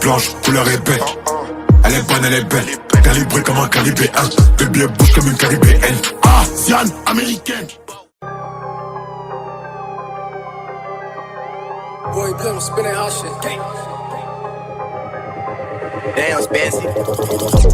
blanche, couleur épais. Elle est bonne, elle est belle, calibrée comme un calibre 1. Baby elle bouge comme une caribéenne. Asian, américaine. Boy, Blum, spinning hot shit. Damn, Spancy.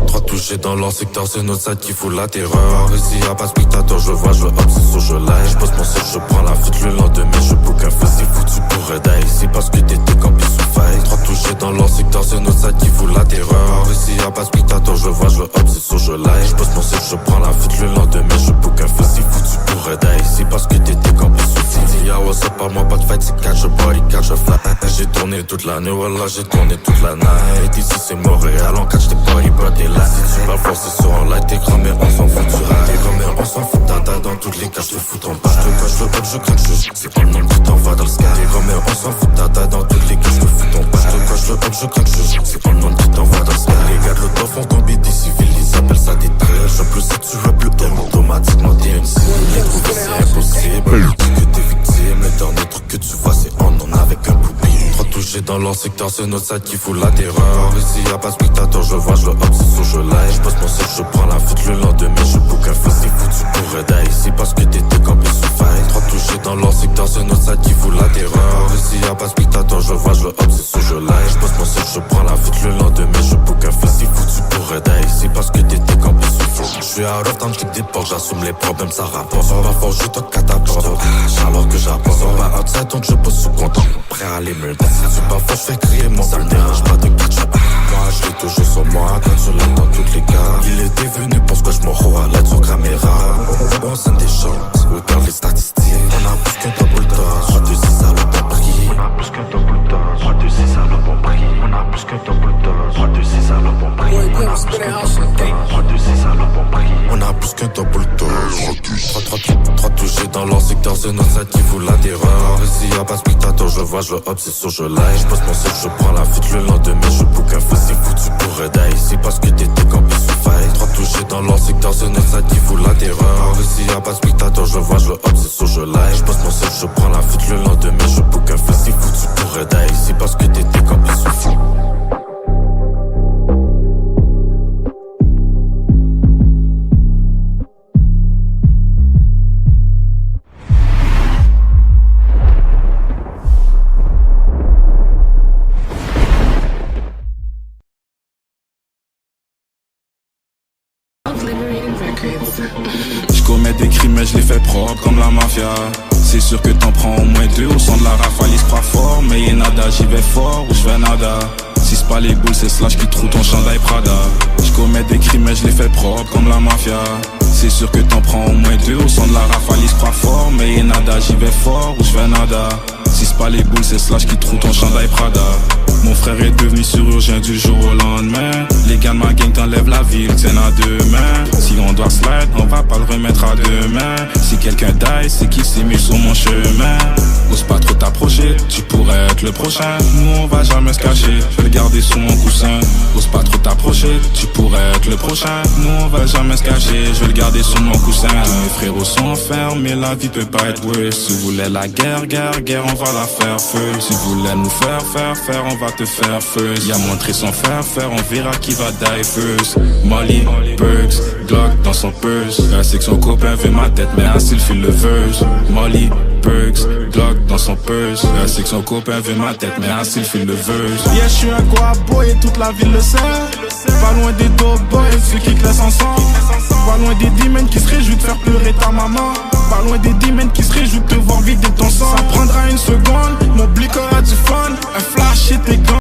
Trop touché dans leur secteur, c'est notre side qui fout la terreur. Ici y'a pas spectateur, je vois, je obsesse, je like. Je pose mon sel, je prends la fuite le lendemain, je book un feu, c'est foutu pour die. Ici parce que t'étais campé sous faille. Trop touché dans leur secteur, c'est notre side qui fout la terreur. Ici y'a pas spectateur, je vois, je obsesse, je like. Je pose mon sel, je prends la fuite le lendemain, je book un feu, c'est foutu pour die. Ici parce que t'étais campé sous faille. Ya what's up, pas moi, pas de fight, c'est catch a body, catch a fly. J'ai tourné toute l'année, voilà, j'ai tourné toute la night. Ici c'est Montréal, on catch tes body, but t'es là. Si tu vas forcer sur un light, t'es cramé, on s'en fout, tu rates. T'es cramé, on s'en fout, tata, dans toutes les cas, je te fous ton pas. Je te coche le pop, je craque, c'est pas le nom qui t'envoie dans le sky. T'es cramé, on s'en fout, tata, dans toutes les cas, je te fous ton pas. Je te coche le pop, je craque, c'est pas le nom qui t'envoie dans le sky. Les gars de l'auto font tomber des civils, ils appellent ça des traits. En plus, si tu veux plus t'aimes, automatiquement t'es MC. Les trouver c'est impossible, tu dis que t'es victime. Le dernier truc que tu vois, c'est on avec un poupille. Trop touché dans leur secteur, c'est notre side qui fout la terreur. Ici y'a pas spectateur, je vois, je obsesse, je like. Je pose mon sel, je prends la fuite le lendemain, je book un feu, c'est foutu pour die. Ici parce que t'étais campé sous faille. Trop touché dans leur secteur, c'est notre side qui fout la terreur. Ici y'a pas spectateur, je vois, je obsesse, je like. Je pose mon sel, je prends la fuite le lendemain, je book un feu, c'est foutu pour die. Ici parce que t'étais campé sous faille. J'suis out of time, j'kick des portes, j'assume les problèmes, ça rapporte. Va fort, je te catapulte, alors que j'apporte. Pas outside, donc je pose sous compte, prêt à aller me si tu pas faux, j'fais crier, moi ça me dérange pas de catch-up. Moi j'suis toujours sur moi, quand tu l'aimes dans tous les cas. Il était venu pour ce que j'me roi, l'aide sur caméra. On scène des chances, regarde les statistiques. On a plus qu'un double toss, pas de 6 salopes en prix. On a plus qu'un double toss, pas de 6 salopes en prix. On a plus qu'un double toss, pas de 6 salopes en prix. On a plus qu'un double toss, pas de 6 salopes en prix. On a plus qu'un double toss. Trop touché dans leur secteur, c'est notre side qui fout la terreur. Ici y'a pas spectateur, je vois, je obsesse, je like. Je pose mon sel, je prends la fuite le lendemain, je book un feu, c'est foutu pour die. Ici parce que t'étais campé sous faille. Trop touché dans leur secteur, c'est notre side qui fout la terreur. Ici y'a pas spectateur, je vois, je obsesse, je like. Je pose mon sel, je prends la fuite le lendemain, je book un feu, c'est foutu pour die. Ici parce que t'étais campé sous faille. Je commets des crimes mais je les fais propres comme la mafia. C'est sûr que t'en prends au moins 2 au son de la rafale, il se croit fort. Mais y'a nada, j'y vais fort ou je fais nada. Si c'est pas les boules, c'est Slash qui trouve ton chandail Prada. Je commets des crimes mais je les fais propres comme la mafia. C'est sûr que t'en prends au moins 2 au son de la rafale, il se croit fort. Mais y'a nada, j'y vais fort ou je fais nada. Si c'est pas les boules, c'est Slash qui trouve ton chandail Prada. Mon frère est devenu chirurgien du jour au lendemain. Les gars de ma gang t'enlèvent la ville, tiennent à 2 mains. Si on doit slide, on va pas le remettre à demain. Si quelqu'un die, c'est qu'il s'est mis sur mon chemin. Ose pas trop t'approcher, tu pourrais être le prochain. Nous on va jamais se cacher, je vais le garder sous mon coussin. Ose pas trop t'approcher, tu pourrais être le prochain. Nous on va jamais se cacher, je vais le garder sous mon coussin. Mes frérots sont fermes, mais la vie peut pas être worse. Si vous voulez la guerre, on va la faire feu. Si vous voulez nous faire, on va te faire first. Y'a montré sans faire, on verra qui va die first. Molly, Perks, Glock dans son purse. Elle sait que son copain veut ma tête, mais ainsi il file le verse. Molly, Perks, Glock dans son purse. Elle sait que son copain veut ma tête, mais ainsi il file le verse. Yeah, je suis un go-boy et toute la ville le sait. Pas loin des dope boys, ceux qui te laissent ensemble. Pas loin des demons qui se réjouissent de faire pleurer ta maman. Pas loin des demons qui se réjouissent de te voir vider ton